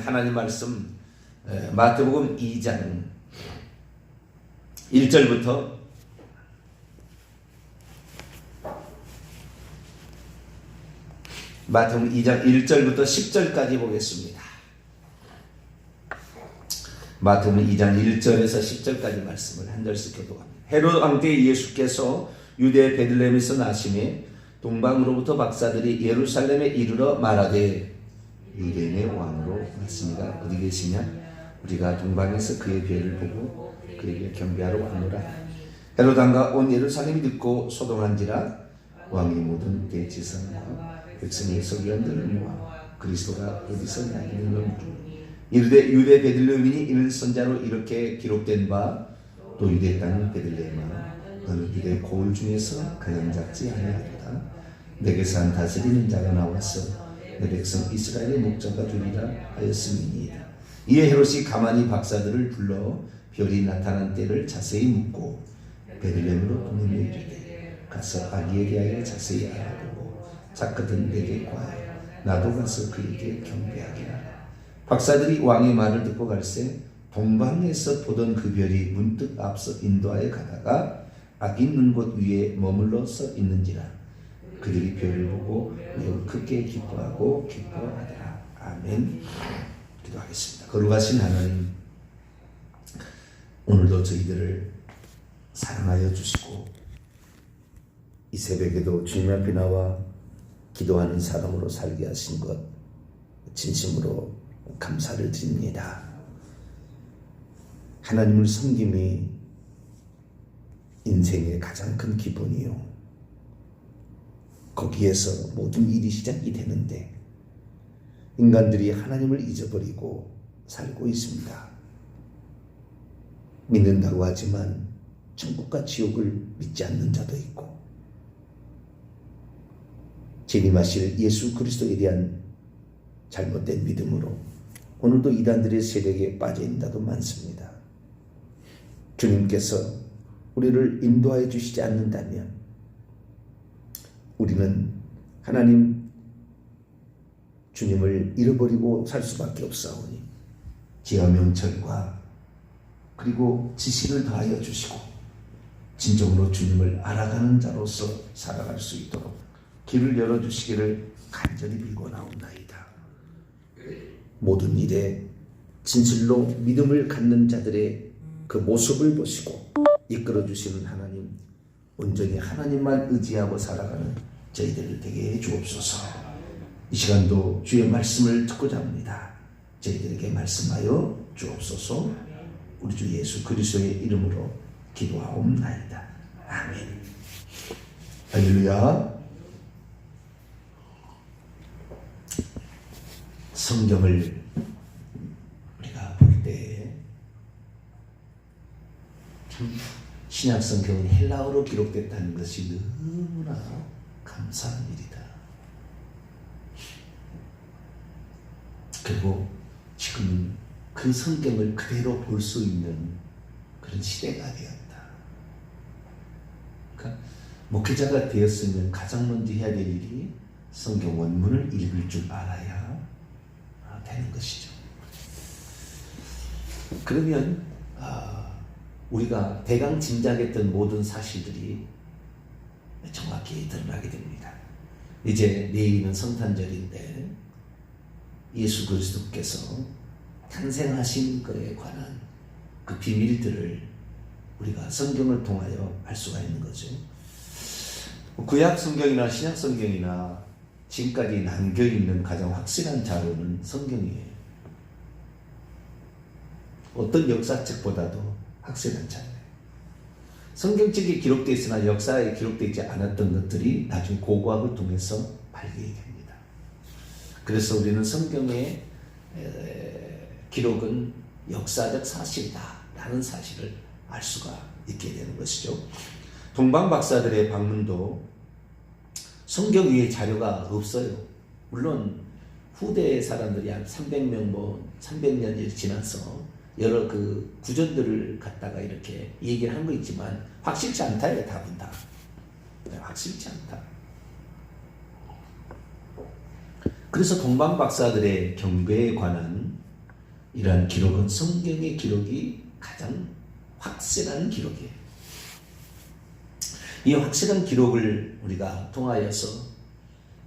하나님 말씀 마태복음 2장 1절부터 마태복음 2장 1절부터 10절까지 보겠습니다. 마태복음 2장 1절에서 10절까지 말씀을 한 절씩 교독합니다. 헤롯 왕 때 예수께서 유대 베들레헴에서 나심에 동방으로부터 박사들이 예루살렘에 이르러 말하되 유대인의 왕으로 왔습니다. 어디 계시냐? 우리가 동방에서 그의 별을 보고 그에게 경배하러 왔노라. 헤롯 왕과 온 예루살렘이 듣고 소동한지라 왕이 모든 대지상과 백성의 서기관들을 모아 그리스도가 어디서 나이는 이르되 유대 베들레헴이니 이는 선자로 이렇게 기록된 바 또 유대 땅 베들레헴아 어느 유대 고을 중에서 가장 작지 아니하리라. 내게서 한 다스리는 자가 나와서 내 백성 이스라엘의 목자가 되리라 하였음이니이다. 이에 헤롯이 가만히 박사들을 불러 별이 나타난 때를 자세히 묻고 베들레헴으로 보내며 이르되 가서 아기에게 하여 자세히 알아보고 작거든 내게 구하여 나도 가서 그에게 경배하게 하라. 박사들이 왕의 말을 듣고 갈새 동방에서 보던 그 별이 문득 앞서 인도하여 가다가 아기 있는 곳 위에 머물러 서 있는지라. 그들이 별을 보고 매우 크게 기뻐하고 기뻐하더라. 아멘. 기도하겠습니다. 거룩하신 하나님, 오늘도 저희들을 사랑하여 주시고 이 새벽에도 주님 앞에 나와 기도하는 사람으로 살게 하신 것 진심으로 감사를 드립니다. 하나님을 섬김이 인생의 가장 큰 기본이요, 거기에서 모든 일이 시작이 되는데 인간들이 하나님을 잊어버리고 살고 있습니다. 믿는다고 하지만 천국과 지옥을 믿지 않는 자도 있고 재림하실 예수 그리스도에 대한 잘못된 믿음으로 오늘도 이단들의 세력에 빠져 있는 자도 많습니다. 주님께서 우리를 인도하여 주시지 않는다면 우리는 하나님 주님을 잃어버리고 살 수밖에 없사오니 지혜와 명철과 그리고 지식을 더하여 주시고 진정으로 주님을 알아가는 자로서 살아갈 수 있도록 길을 열어주시기를 간절히 빌고 나옵나이다. 모든 일에 진실로 믿음을 갖는 자들의 그 모습을 보시고 이끌어주시는 하나님, 온전히 하나님만 의지하고 살아가는 저희들을 되게 해 주옵소서. 이 시간도 주의 말씀을 듣고자 합니다. 저희들에게 말씀하여 주옵소서. 우리 주 예수 그리스도의 이름으로 기도하옵나이다. 아멘. 할렐루야. 성경을 우리가 볼 때 참 신약 성경은 헬라어로 기록됐다는 것이 너무나 감사한 일이다. 그리고 지금 그 성경을 그대로 볼 수 있는 그런 시대가 되었다. 그러니까 목회자가 되었으면 가장 먼저 해야 될 일이 성경 원문을 읽을 줄 알아야 되는 것이죠. 그러면 우리가 대강 짐작했던 모든 사실들이 정확히 드러나게 됩니다. 이제 내일은 성탄절인데 예수 그리스도께서 탄생하신 것에 관한 그 비밀들을 우리가 성경을 통하여 알 수가 있는 거죠. 구약 성경이나 신약 성경이나 지금까지 남겨있는 가장 확실한 자료는 성경이에요. 어떤 역사책보다도 확실한 자료예요. 성경책에 기록되어 있으나 역사에 기록되어 있지 않았던 것들이 나중에 고고학을 통해서 발견이 됩니다. 그래서 우리는 성경의 기록은 역사적 사실이다 라는 사실을 알 수가 있게 되는 것이죠. 동방 박사들의 방문도 성경 위에 자료가 없어요. 물론 후대 사람들이 한 300년 300년이 지나서 여러 그 구전들을 갖다가 이렇게 얘기를 한 거 있지만 확실치 않다요. 답은 다 확실치 않다. 그래서 동방 박사들의 경배에 관한 이러한 기록은 성경의 기록이 가장 확실한 기록이에요. 이 확실한 기록을 우리가 통하여서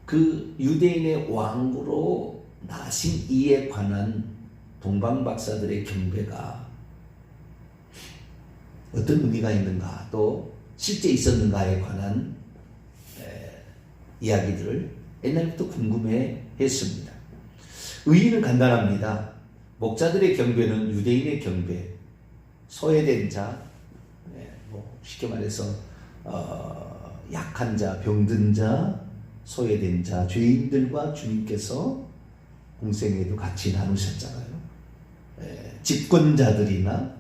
그 유대인의 왕으로 나신 이에 관한 동방박사들의 경배가 어떤 의미가 있는가, 또 실제 있었는가에 관한 이야기들을 옛날부터 궁금해 했습니다. 의의는 간단합니다. 목자들의 경배는 유대인의 경배, 소외된 자, 쉽게 말해서 약한 자, 병든 자, 소외된 자, 죄인들과 주님께서 공생애도 같이 나누셨잖아요. 집권자들이나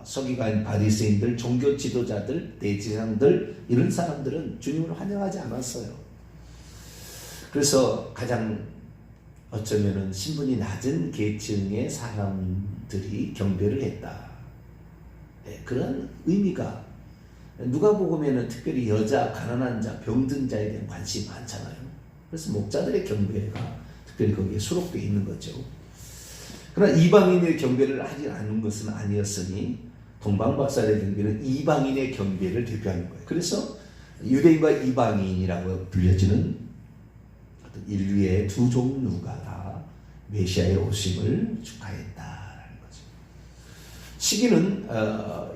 서기관, 바리새인들, 종교 지도자들, 대제사장들, 이런 사람들은 주님을 환영하지 않았어요. 그래서 가장 어쩌면은 신분이 낮은 계층의 사람들이 경배를 했다. 그런 의미가, 누가복음에는 특별히 여자, 가난한 자, 병든 자에 대한 관심이 많잖아요. 그래서 목자들의 경배가 특별히 거기에 수록되어 있는 거죠. 그러나 이방인의 경배를 하지 않은 것은 아니었으니 동방박사들의 경배는 이방인의 경배를 대표하는 거예요. 그래서 유대인과 이방인이라고 불려지는 어떤 인류의 두 종류가 다 메시아의 오심을 축하했다라는 거죠. 시기는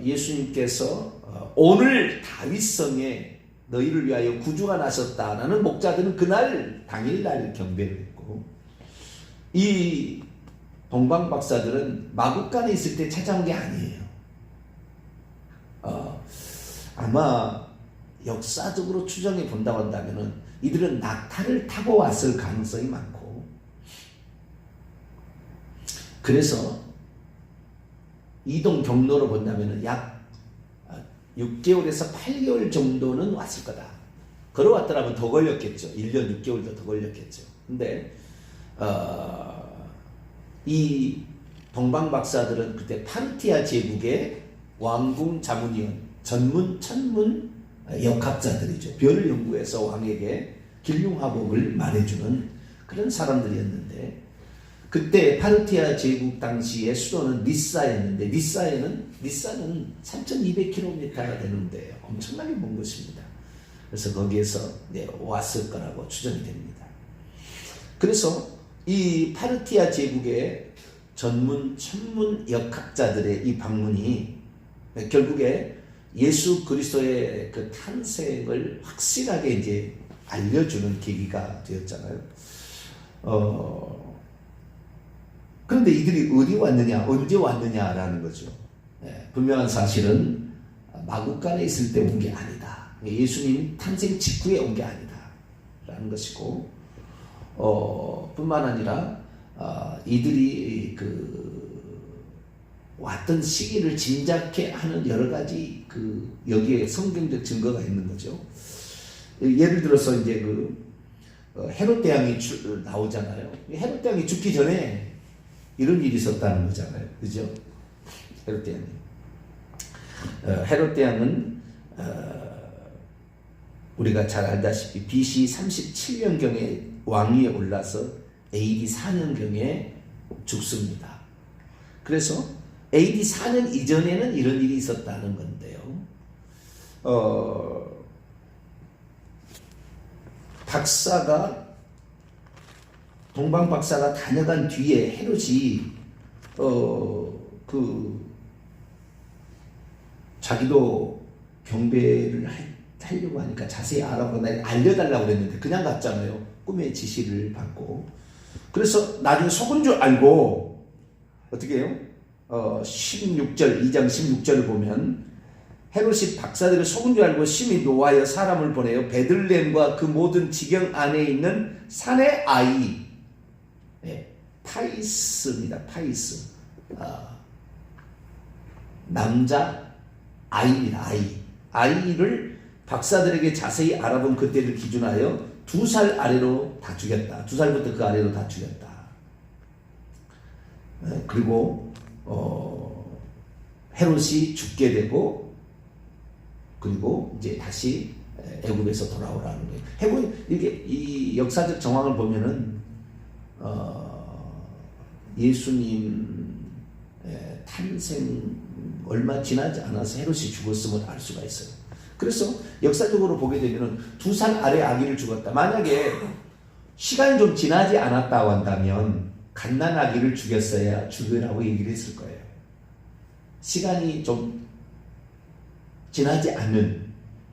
예수님께서 오늘 다윗성에 너희를 위하여 구주가 나셨다라는 목자들은 그날 당일날 경배를 했고, 이 동방박사들은 마국간에 있을 때 찾아온 게 아니에요. 아마 역사적으로 추정해 본다고 한다면은 이들은 낙타를 타고 왔을 가능성이 많고, 그래서 이동 경로로 본다면은 약 6개월에서 8개월 정도는 왔을 거다. 걸어왔더라면 더 걸렸겠죠. 1년 6개월도 더 걸렸겠죠. 근데 이 동방박사들은 그때 파르티아 제국의 왕궁 자문위원, 천문 역학자들이죠. 별을 연구해서 왕에게 길흉화복을 말해주는 그런 사람들이었는데, 그때 파르티아 제국 당시의 수도는 니사였는데, 니사는 3200km가 되는데 엄청나게 먼 곳입니다. 그래서 거기에서 왔을 거라고 추정이 됩니다. 그래서 이 파르티아 제국의 천문 역학자들의 이 방문이 결국에 예수 그리스도의 그 탄생을 확실하게 이제 알려주는 계기가 되었잖아요. 그런데 이들이 어디 왔느냐, 언제 왔느냐라는 거죠. 분명한 사실은 마국간에 있을 때 온 게 아니다. 예수님 탄생 직후에 온 게 아니다. 라는 것이고, 뿐만 아니라 이들이 왔던 시기를 짐작해 하는 여러 가지 여기에 성경적 증거가 있는 거죠. 예를 들어서 이제 헤롯 대왕이 나오잖아요. 헤롯 대왕이 죽기 전에 이런 일이 있었다는 거잖아요. 그죠? 헤롯 대왕이. 헤롯 대왕은 우리가 잘 알다시피 BC 37년경에 왕위에 올라서 AD 4년경에 죽습니다. 그래서 AD 4년 이전에는 이런 일이 있었다는 건데요. 동방 박사가 다녀간 뒤에 헤롯이 자기도 경배를 하려고 하니까 자세히 알아보고 알려달라고 그랬는데 그냥 갔잖아요. 꿈의 지시를 받고. 그래서 나중에 속은 줄 알고 어떻게 해요? 16절, 2장 16절을 보면 헤롯이 박사들을 속은 줄 알고 심히 노하여 사람을 보내요. 베들레헴과 그 모든 지경 안에 있는 산의 아이, 파이스입니다. 파이스. 남자 아이입니다. 아이를 박사들에게 자세히 알아본 그때를 기준하여 2살 아래로 다 죽였다. 2살부터 그 아래로 다 죽였다. 그리고 헤롯이 죽게 되고, 그리고 이제 다시 애굽에서 돌아오라는 거예요. 이게 이 역사적 정황을 보면은 예수님 탄생 얼마 지나지 않아서 헤롯이 죽었음을 알 수가 있어요. 그래서 역사적으로 보게 되면 2살 아래 아기를 죽었다. 만약에 시간이 좀 지나지 않았다고 한다면 갓난 아기를 죽여라고 얘기를 했을 거예요. 시간이 좀 지나지 않는,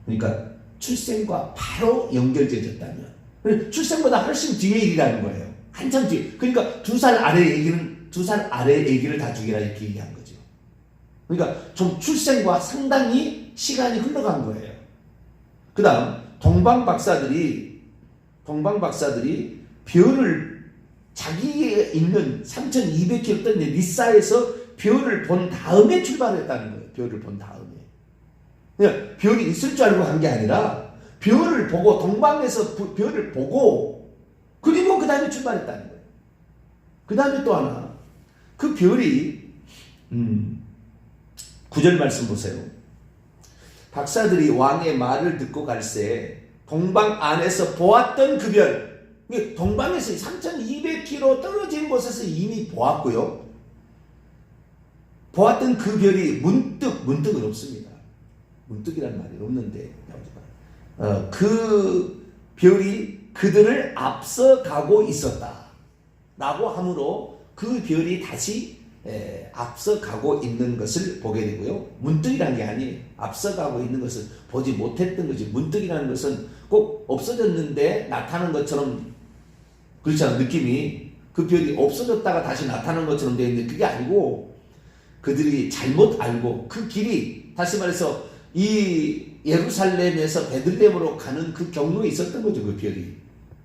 그러니까 출생과 바로 연결되어졌다면, 출생보다 훨씬 뒤의 일이라는 거예요. 한참 뒤에. 그러니까 2살 아래 아기를 다 죽이라 이렇게 얘기한 거죠. 그러니까 좀 출생과 상당히 시간이 흘러간 거예요. 그 다음 동방 박사들이 별을, 자기에 있는 3200km 던 리사에서 별을 본 다음에 출발했다는 거예요. 별을 본 다음에. 그냥 별이 있을 줄 알고 한 게 아니라 별을 보고, 동방에서 별을 보고, 그리고 그 다음에 출발했다는 거예요. 그 다음에 또 하나, 그 별이 9절 말씀 보세요. 박사들이 왕의 말을 듣고 갈새 동방 안에서 보았던 그 별, 동방에서 3200km 떨어진 곳에서 이미 보았고요. 보았던 그 별이 문득은 없습니다. 문득이라는 말이 없는데, 그 별이 그들을 앞서가고 있었다 라고 하므로 그 별이 다시 앞서가고 있는 것을 보게 되고요. 문득이라는 게 아니에요. 앞서가고 있는 것을 보지 못했던 거지. 문득이라는 것은 꼭 없어졌는데 나타난 것처럼, 그렇잖아, 느낌이. 그 별이 없어졌다가 다시 나타난 것처럼 되어 있는데 그게 아니고, 그들이 잘못 알고 그 길이, 다시 말해서 이 예루살렘에서 베들레헴으로 가는 그 경로에 있었던 거죠, 그 별이.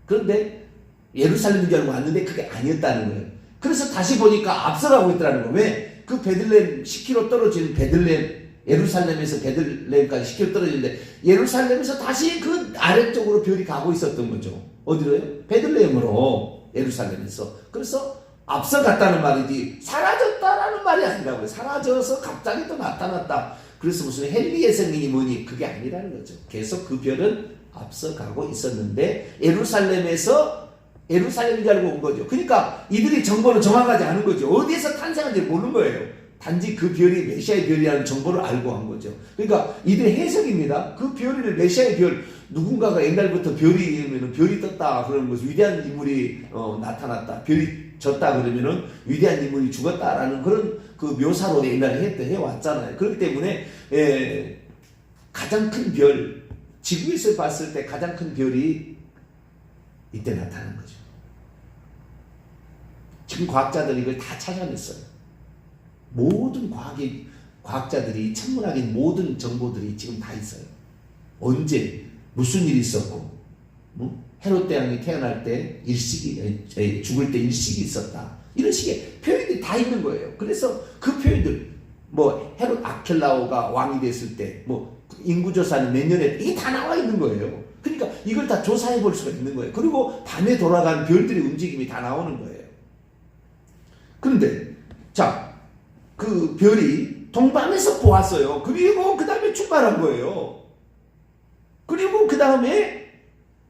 그런데 예루살렘인 줄 알고 왔는데 그게 아니었다는 거예요. 그래서 다시 보니까 앞서가고 있더라는 거예요. 왜? 그 베들레헴 10km 떨어진 베들레헴, 예루살렘에서 베들레헴까지 10km 떨어지는데 예루살렘에서 다시 그 아래쪽으로 별이 가고 있었던 거죠. 어디로요? 베들레헴으로, 예루살렘에서. 그래서 앞서갔다는 말이지 사라졌다라는 말이 아니라고요. 사라져서 갑자기 또 나타났다. 그래서 무슨 헨리의 성인이 뭐니, 그게 아니라는 거죠. 계속 그 별은 앞서가고 있었는데 예루살렘인 줄 알고 온 거죠. 그러니까 이들이 정보는 정확하지 않은 거죠. 어디에서 탄생한지 모르는 거예요. 단지 그 별이 메시아의 별이라는 정보를 알고 한 거죠. 그러니까 이들의 해석입니다. 그 별을 메시아의 별, 누군가가 옛날부터 별이 떴다 그러는 것은 위대한 인물이 나타났다, 별이 졌다 그러면은 위대한 인물이 죽었다라는 그런 그 묘사로 옛날에 해왔잖아요. 그렇기 때문에 가장 큰 별, 지구에서 봤을 때 가장 큰 별이 이때 나타난 거죠. 지금 과학자들이 이걸 다 찾아냈어요. 모든 과학자들이, 천문학인 모든 정보들이 지금 다 있어요. 언제 무슨 일이 있었고, 헤롯 대왕이 태어날 때 일식이, 죽을 때 일식이 있었다, 이런 식의 표현들이 다 있는 거예요. 그래서 그 표현들, 헤롯 아켈라오가 왕이 됐을 때, 인구조사는 몇 년에, 이게 다 나와 있는 거예요. 그러니까 이걸 다 조사해 볼 수가 있는 거예요. 그리고 밤에 돌아간 별들의 움직임이 다 나오는 거예요. 그런데, 그 별이 동방에서 보았어요. 그리고 그 다음에 출발한 거예요. 그리고 그 다음에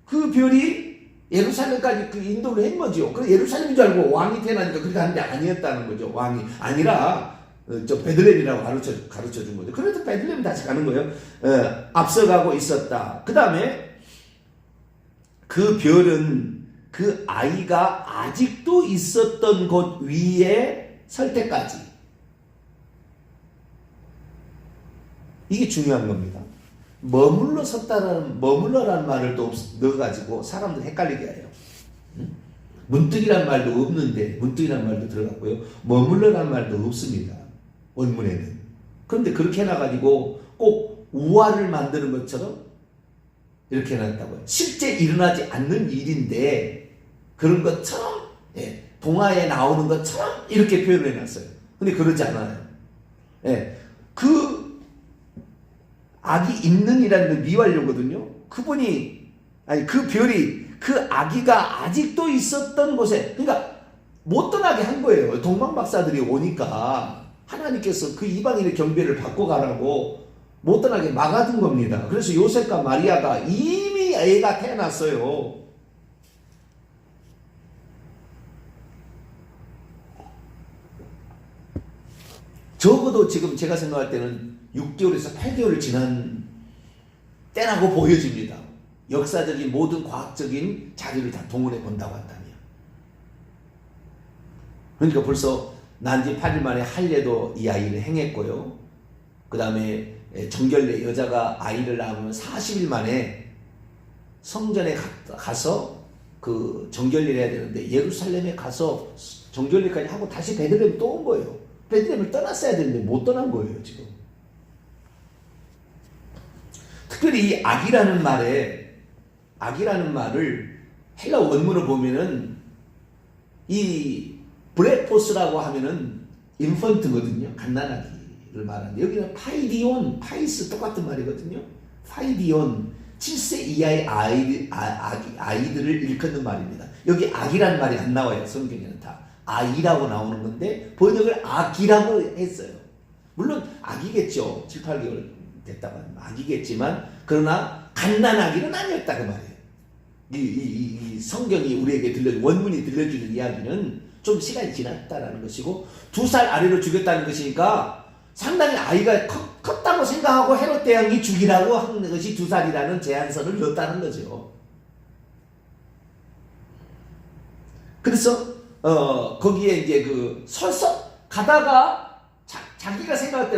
그 별이 예루살렘까지 그 인도를 한 거죠. 그래서 예루살렘인 줄 알고 왕이 태어나니까 그렇게 하는데 아니었다는 거죠. 왕이 아니라 베들레헴이라고 가르쳐 준 거죠. 그래서 베들레헴 다시 가는 거예요. 앞서가고 있었다. 그 다음에 그 별은 그 아이가 아직도 있었던 곳 위에 설 때까지. 이게 중요한 겁니다. 머물러라는 말을 또 넣어가지고 사람들 헷갈리게 해요. 문득이란 말도 없는데, 문득이란 말도 들어갔고요. 머물러라는 말도 없습니다. 원문에는. 그런데 그렇게 해놔가지고 꼭 우화를 만드는 것처럼 이렇게 해놨다고요. 실제 일어나지 않는 일인데, 그런 것처럼, 동화에 나오는 것처럼 이렇게 표현을 해놨어요. 근데 그러지 않아요. 그 악이 있는이라는 게 미완료거든요. 그 별이 그 아기가 아직도 있었던 곳에, 그러니까 못 떠나게 한 거예요. 동방 박사들이 오니까 하나님께서 그 이방인의 경배를 받고 가라고 못 떠나게 막아둔 겁니다. 그래서 요셉과 마리아가 이미 애가 태어났어요. 적어도 지금 제가 생각할 때는 6개월에서 8개월을 지난 때라고 보여집니다. 역사적인 모든 과학적인 자료를 다 동원해 본다고 한다면. 그러니까 벌써 난지 8일 만에 할례도 이 아이를 행했고요. 그 다음에 정결례, 여자가 아이를 낳으면 40일 만에 성전에 가서 그 정결례를 해야 되는데 예루살렘에 가서 정결례까지 하고 다시 베들레헴 또 온 거예요. 베들레헴을 떠났어야 되는데 못 떠난 거예요, 지금. 특별히 이 악이라는 말을 헬라 원문을 보면은 이 브레포스라고 하면은 인펀트거든요. 갓난아기를 말하는데 여기는 파이디온, 파이스 똑같은 말이거든요. 파이디온, 7세 이하의 아이들을 일컫는 말입니다. 여기 악이라는 말이 안 나와요. 성경에는 다 아이라고 나오는 건데 번역을 악이라고 했어요. 물론 악이겠죠. 7, 8개월 됐다고 하면 악이겠지만 그러나 갓난아기는 아니었다 그 말이에요. 이 성경이 우리에게 원문이 들려주는 이야기는 좀 시간이 지났다라는 것이고 2살 아래로 죽였다는 것이니까 상당히 아이가 컸다고 생각하고 헤롯 대왕이 죽이라고 한 것이 2살이라는 제한선을 넣었다는 거죠. 그래서 거기에 이제 그 서서 가다가 자기가 생각할 때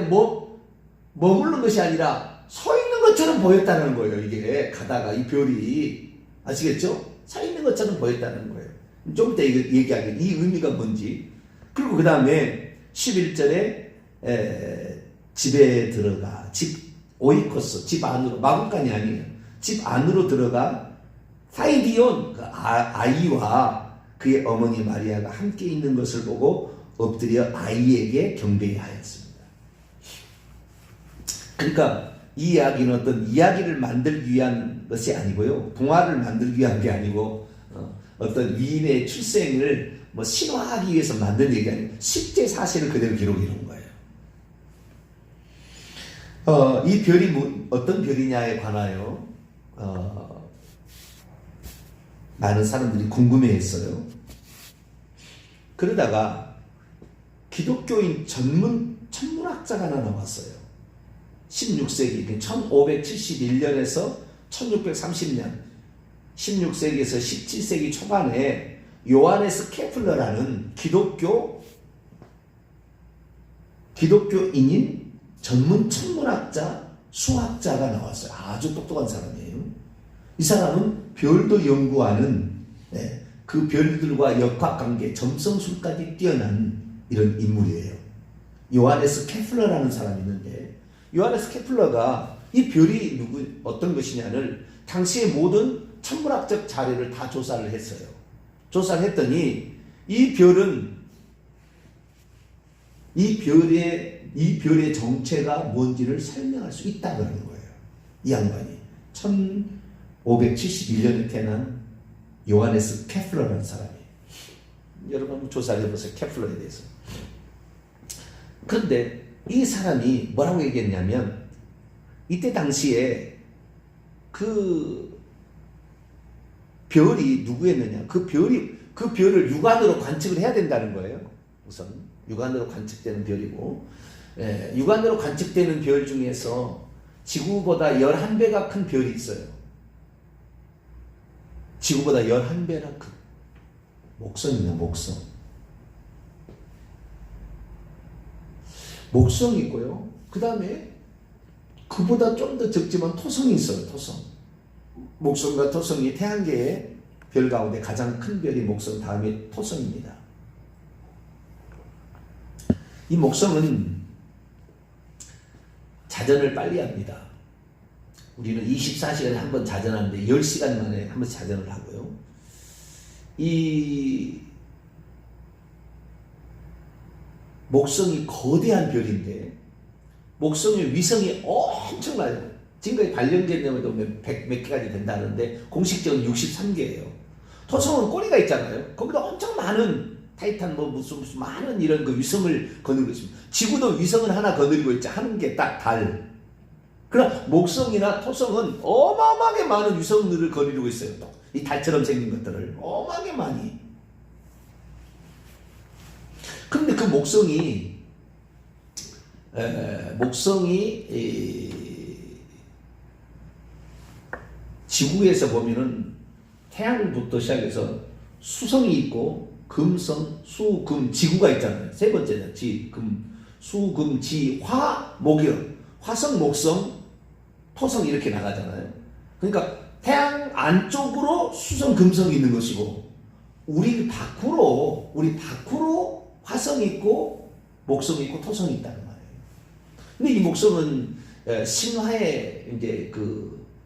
머무른 것이 아니라 서 있는 것처럼 보였다는 거예요. 이게 가다가 이 별이 아시겠죠? 서 있는 것처럼 보였다는 거예요. 좀 이따 얘기하게 이 의미가 뭔지. 그리고 그 다음에 11절에 집에 들어가 오이코스 집 안으로 마구간이 아니에요. 집 안으로 들어가 파이디온 그 아이와 그의 어머니 마리아가 함께 있는 것을 보고 엎드려 아이에게 경배하였습니다. 그러니까 이 이야기는 어떤 이야기를 만들기 위한 것이 아니고요. 동화를 만들기 위한 게 아니고 어떤 위인의 출생을 신화하기 위해서 만든 얘기 아니고 실제 사실을 그대로 기록해 놓은 거예요. 이 별이 어떤 별이냐에 관하여 많은 사람들이 궁금해했어요. 그러다가 기독교인 전문 천문학자가 하나 나왔어요. 16세기 1571년에서 1630년 16세기에서 17세기 초반에 요하네스 케플러라는 기독교인인 전문 천문학자, 수학자가 나왔어요. 아주 똑똑한 사람이에요. 이 사람은 별도 연구하는 그 별들과 역학관계, 점성술까지 뛰어난 이런 인물이에요. 요하네스 케플러라는 사람이 있는데 요하네스 케플러가 이 별이 어떤 것이냐를 당시의 모든 천문학적 자료를 다 조사를 했어요. 조사를 했더니 이 별의 정체가 뭔지를 설명할 수 있다고 하는 거예요. 이 양반이 1571년에 태어난 요하네스 케플러라는 사람이. 여러분 한번 조사를 해보세요. 케플러에 대해서. 그런데 이 사람이 뭐라고 얘기했냐면 이때 당시에 그 별이 누구였느냐, 그 별을 육안으로 관측을 해야 된다는 거예요. 우선 육안으로 관측되는 별이고, 육안으로 관측되는 별 중에서 지구보다 11배가 큰 별이 있어요. 지구보다 11배나 큰 목성이나 목성이 있고요. 그 다음에 그보다 좀 더 적지만 토성이 있어요. 토성. 목성과 토성이 태양계의 별 가운데 가장 큰 별이 목성, 다음에 토성입니다. 이 목성은 자전을 빨리 합니다. 우리는 24시간에 한 번 자전하는데 10시간 만에 한 번 자전을 하고요. 이 목성이 거대한 별인데 목성의 위성이 엄청나요. 지금까지 발견된 놈에도 몇 개까지 된다는데 공식적으로 63개예요. 토성은 꼬리가 있잖아요. 거기다 엄청 많은 타이탄 무슨 많은 이런 그 위성을 거느리고 있습니다. 지구도 위성을 하나 거느리고 있지, 하는 게 딱 달. 그러나 목성이나 토성은 어마어마하게 많은 위성들을 거느리고 있어요. 또 이 달처럼 생긴 것들을 어마어마하게 많이. 그런데 그 목성이 목성이 지구에서 보면은 태양부터 시작해서 수성이 있고 금성, 수, 금, 지구가 있잖아요. 세 번째는 지, 금, 수, 금, 지, 화, 목이요. 화성, 목성, 토성 이렇게 나가잖아요. 그러니까 태양 안쪽으로 수성, 금성이 있는 것이고 우리 밖으로 화성이 있고 목성이 있고 토성이 있다는 말이에요. 근데 이 목성은 신화에 이제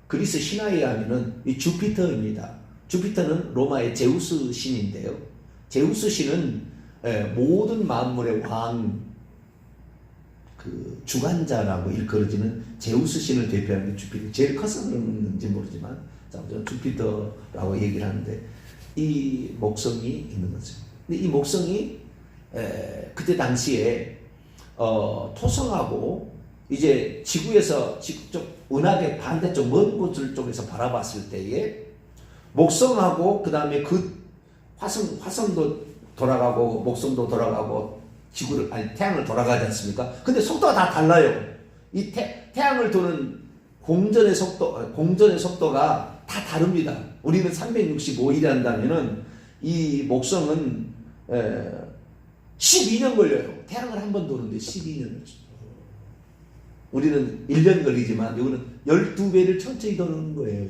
그리스 신화에 하면은 이 주피터입니다. 주피터는 로마의 제우스 신인데요. 제우스 신은 모든 만물의 왕, 주관자라고 일컬어지는 제우스 신을 대표하는 게 주피터. 제일 커서 그런지 모르지만, 저는 주피터라고 얘기를 하는데, 이 목성이 있는 거죠. 근데 이 목성이, 그때 당시에, 토성하고, 이제 지구에서 직접 은하계 반대쪽 먼 곳을 쪽에서 바라봤을 때에, 목성하고, 그 다음에 화성도 돌아가고, 목성도 돌아가고, 태양을 돌아가지 않습니까? 근데 속도가 다 달라요. 이 태양을 도는 공전의 속도가 다 다릅니다. 우리는 365일 한다면은 이 목성은 12년 걸려요. 태양을 한 번 도는데 12년을. 우리는 1년 걸리지만 이거는 12배를 천천히 도는 거예요.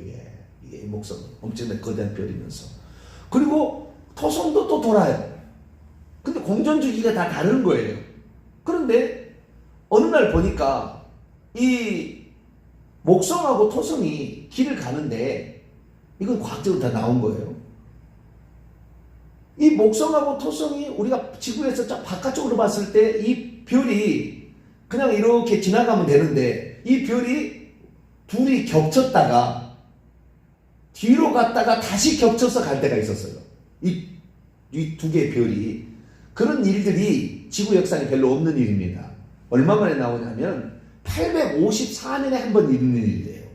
이게 목성은 엄청나게 거대한 별이면서. 그리고 토성도 또 돌아요. 근데 공전 주기가 다 다른 거예요. 그런데 어느 날 보니까 이 목성하고 토성이 길을 가는데 이건 과학적으로 다 나온 거예요. 이 목성하고 토성이 우리가 지구에서 저 바깥쪽으로 봤을 때 이 별이 그냥 이렇게 지나가면 되는데 이 별이 둘이 겹쳤다가 뒤로 갔다가 다시 겹쳐서 갈 때가 있었어요. 이 두 개의 별이. 그런 일들이 지구 역사에 별로 없는 일입니다. 얼마 만에 나오냐면 854년에 한 번 있는 일이에요.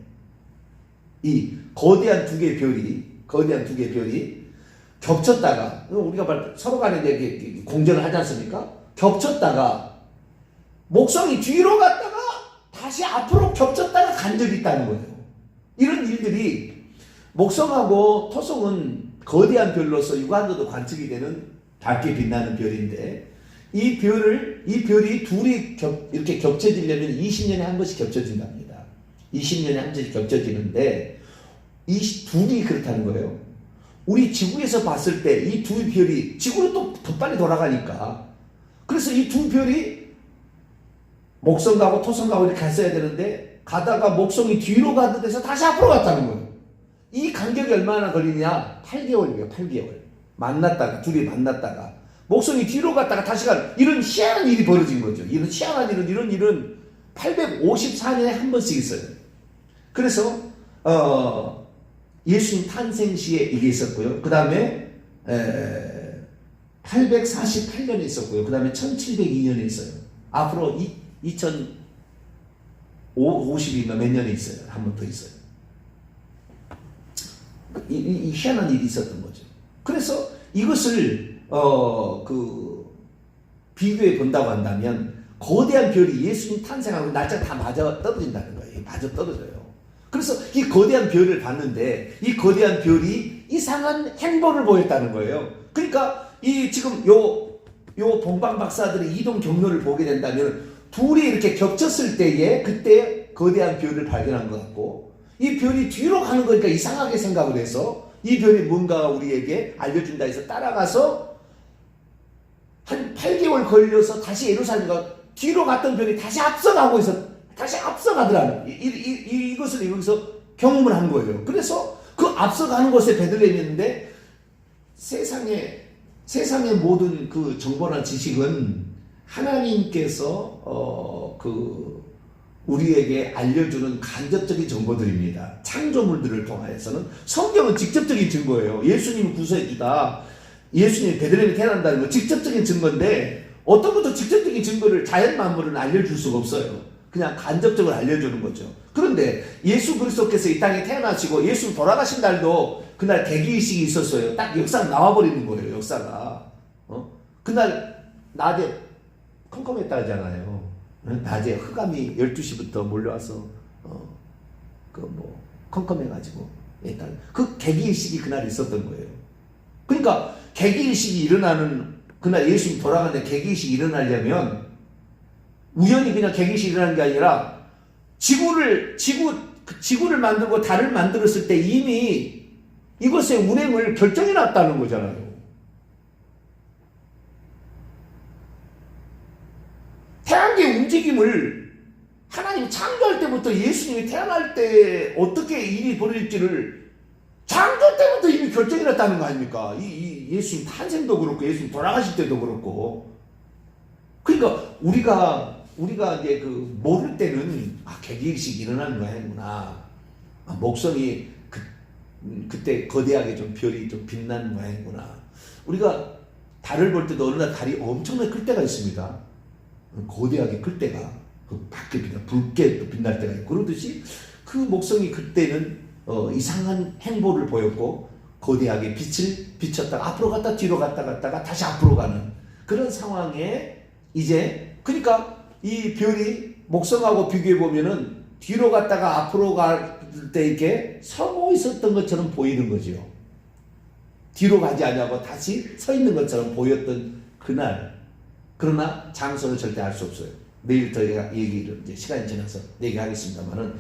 이 거대한 두 개의 별이 겹쳤다가 우리가 서로 간에 이제 공전을 하지 않습니까? 겹쳤다가 목성이 뒤로 갔다가 다시 앞으로 겹쳤다가 간 적이 있다는 거예요. 이런 일들이 목성하고 토성은 거대한 별로서 육안으로도 관측이 되는 밝게 빛나는 별인데 이 별이 둘이 이렇게 겹쳐지려면 20년에 한 번씩 겹쳐진답니다. 20년에 한 번씩 겹쳐지는데 이 둘이 그렇다는 거예요. 우리 지구에서 봤을 때 이 두 별이 지구로 또 더 빨리 돌아가니까 그래서 이 두 별이 목성 가고 토성 가고 이렇게 갔어야 되는데 가다가 목성이 뒤로 가던 데서 다시 앞으로 갔다는 거예요. 이 간격이 얼마나 걸리냐? 8개월이에요. 8개월. 둘이 만났다가 목성이 뒤로 갔다가 다시 가는 이런 희한한 일이 벌어진 거죠. 이런 희한한 이런 일은 854년에 한 번씩 있어요. 그래서 예수님 탄생 시에 이게 있었고요. 그 다음에 848년에 있었고요. 그 다음에 1702년에 있어요. 앞으로 2050인가 몇 년에 있어요. 한 번 더 있어요. 이 희한한 일이 있었던 거죠. 그래서 이것을 비교해 본다고 한다면 거대한 별이 예수님 탄생하고 날짜가 다 맞아 떨어진다는 거예요. 맞아 떨어져요. 그래서 이 거대한 별을 봤는데 이 거대한 별이 이상한 행보를 보였다는 거예요. 그러니까 이 지금 요 동방 박사들의 이동 경로를 보게 된다면 둘이 이렇게 겹쳤을 때에 그때 거대한 별을 발견한 것 같고 이 별이 뒤로 가는 거니까 이상하게 생각을 해서 이 별이 뭔가 우리에게 알려준다 해서 따라가서 한 8개월 걸려서 다시 예루살렘과 뒤로 갔던 별이 다시 앞서가고 다시 앞서가더라는 이것을 여기서 경험을 한 거예요. 그래서 그 앞서가는 곳에 베들레헴이 있는데 세상의 모든 그 정보나 지식은 하나님께서 우리에게 알려주는 간접적인 정보들입니다. 창조물들을 통하여서는 성경은 직접적인 증거예요. 예수님이 구세주다. 예수님이 베들레헴에 태어난다는 건 직접적인 증거인데 어떤 것도 직접적인 증거를 자연 만물은 알려줄 수가 없어요. 그냥 간접적으로 알려주는 거죠. 그런데 예수 그리스도께서 이 땅에 태어나시고 예수 돌아가신 날도 그날 대기의식이 있었어요. 딱 역사가 나와버리는 거예요. 역사가. 그날 낮에 컴컴했다 하잖아요. 낮에 흑암이 12시부터 몰려와서 컴컴해가지고 일단 그 개기일식이 그날 있었던 거예요. 그러니까 개기일식이 일어나는 그날 예수님 돌아가는데 개기일식이 일어나려면 우연히 그냥 개기일식이 일어나는 게 아니라 지구를 만들고 달을 만들었을 때 이미 이것의 운행을 결정해 놨다는 거잖아요. 태양계의 움직임을 하나님이 창조할 때부터 예수님이 태어날 때 어떻게 일이 벌어질지를 창조 때부터 이미 결정해 놨다는 거 아닙니까? 이 예수님 탄생도 그렇고 예수님 돌아가실 때도 그렇고. 그러니까 우리가 이제 모를 때는 개기일식이 일어나는 모양이구나. 목성이 그때 거대하게 좀 별이 좀 빛나는 모양이구나. 우리가 달을 볼 때도 어느 날 달이 엄청나게 클 때가 있습니다. 거대하게 클 때가 밝게 붉게 또 빛날 때가 있고, 그러듯이 그 목성이 그때는 이상한 행보를 보였고 거대하게 빛을 비쳤다가 앞으로 갔다 뒤로 갔다가 다시 앞으로 가는 그런 상황에 이제 그러니까 이 별이 목성하고 비교해 보면은 뒤로 갔다가 앞으로 갈 때 이렇게 서고 있었던 것처럼 보이는 거죠. 뒤로 가지 않냐고 다시 서 있는 것처럼 보였던 그날. 그러나 장소는 절대 알 수 없어요. 내일 저희가 얘기를 이제 시간이 지나서 얘기하겠습니다만은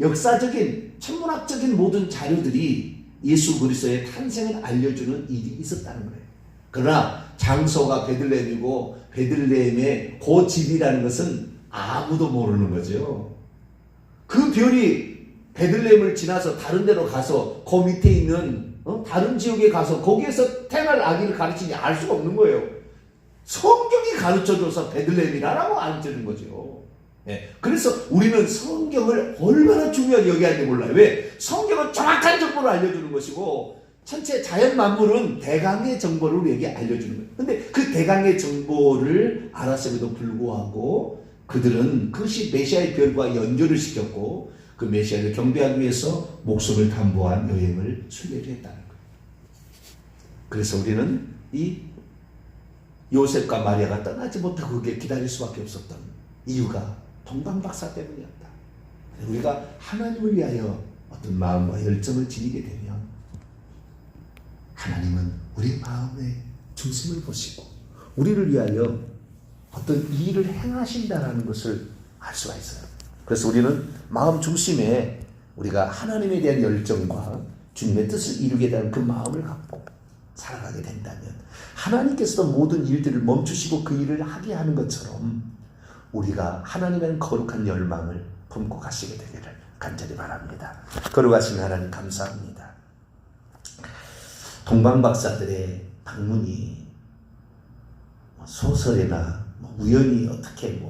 역사적인 천문학적인 모든 자료들이 예수 그리스도의 탄생을 알려주는 일이 있었다는 거예요. 그러나 장소가 베들레헴이고 베들레헴의 그 집이라는 것은 아무도 모르는 거죠. 그 별이 베들레헴을 지나서 다른 데로 가서 그 밑에 있는 다른 지역에 가서 거기에서 태어날 아기를 가르치니 알 수가 없는 거예요. 성경이 가르쳐줘서 베들레헴이라고 가르치는 거죠. 그래서 우리는 성경을 얼마나 중요하게 여겨야 하는지 몰라요. 왜? 성경은 정확한 정보를 알려주는 것이고 전체 자연 만물은 대강의 정보를 우리에게 알려주는 거예요. 근데 그 대강의 정보를 알았음에도 불구하고 그들은 그것이 메시아의 별과 연결을 시켰고 그 메시아를 경배하기 위해서 목숨을 담보한 여행을 순례했다는 거예요. 그래서 우리는 이 요셉과 마리아가 떠나지 못하고 그게 기다릴 수밖에 없었던 이유가 동방박사 때문이었다. 우리가 하나님을 위하여 어떤 마음과 열정을 지니게 되면 하나님은 우리 마음의 중심을 보시고 우리를 위하여 어떤 일을 행하신다라는 것을 알 수가 있어요. 그래서 우리는 마음 중심에 우리가 하나님에 대한 열정과 주님의 뜻을 이루게 되는 그 마음을 갖고 살아가게 된다면 하나님께서도 모든 일들을 멈추시고 그 일을 하게 하는 것처럼 우리가 하나님에 대한 거룩한 열망을 품고 가시게 되기를 간절히 바랍니다. 거룩하신 하나님 감사합니다. 동방박사들의 방문이 소설이나 우연히 어떻게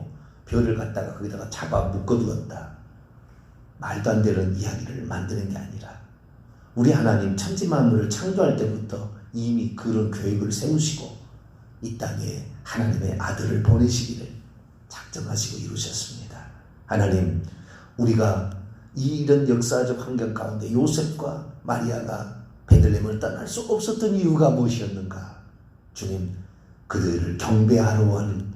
별을 갖다가 거기다가 잡아 묶어두었다, 말도 안 되는 이야기를 만드는 게 아니라 우리 하나님 천지만물을 창조할 때부터 이미 그런 계획을 세우시고 이 땅에 하나님의 아들을 보내시기를 작정하시고 이루셨습니다. 하나님, 우리가 이런 역사적 환경 가운데 요셉과 마리아가 베들레헴을 떠날 수 없었던 이유가 무엇이었는가? 주님, 그들을 경배하러 하는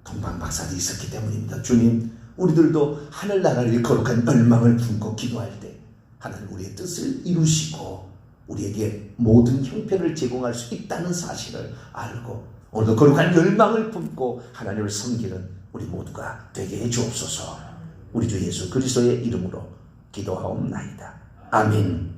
동방박사들이 있었기 때문입니다. 주님, 우리들도 하늘나라를 거룩한 열망을 품고 기도할 때 하나님 우리의 뜻을 이루시고 우리에게 모든 형편을 제공할 수 있다는 사실을 알고 오늘도 거룩한 열망을 품고 하나님을 섬기는 우리 모두가 되게 해 주옵소서. 우리 주 예수 그리스도의 이름으로 기도하옵나이다. 아멘.